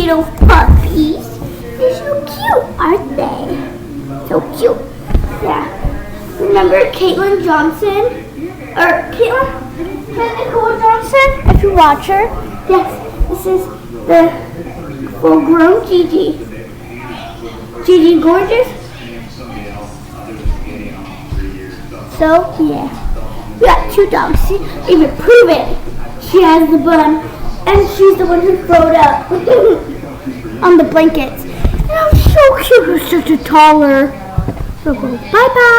little puppies. They're so cute, aren't they? So cute. Yeah. Remember Caitlin Johnson? Or Nicole Johnson? If you watch her. Yes, this is the full-grown Gigi. Gigi gorgeous? So, yeah. We got 2 dogs. See, even prove it. She has the bun. And she's the one who throwed up on the blankets. And I'm so cute. Who's such a taller. Bye-bye.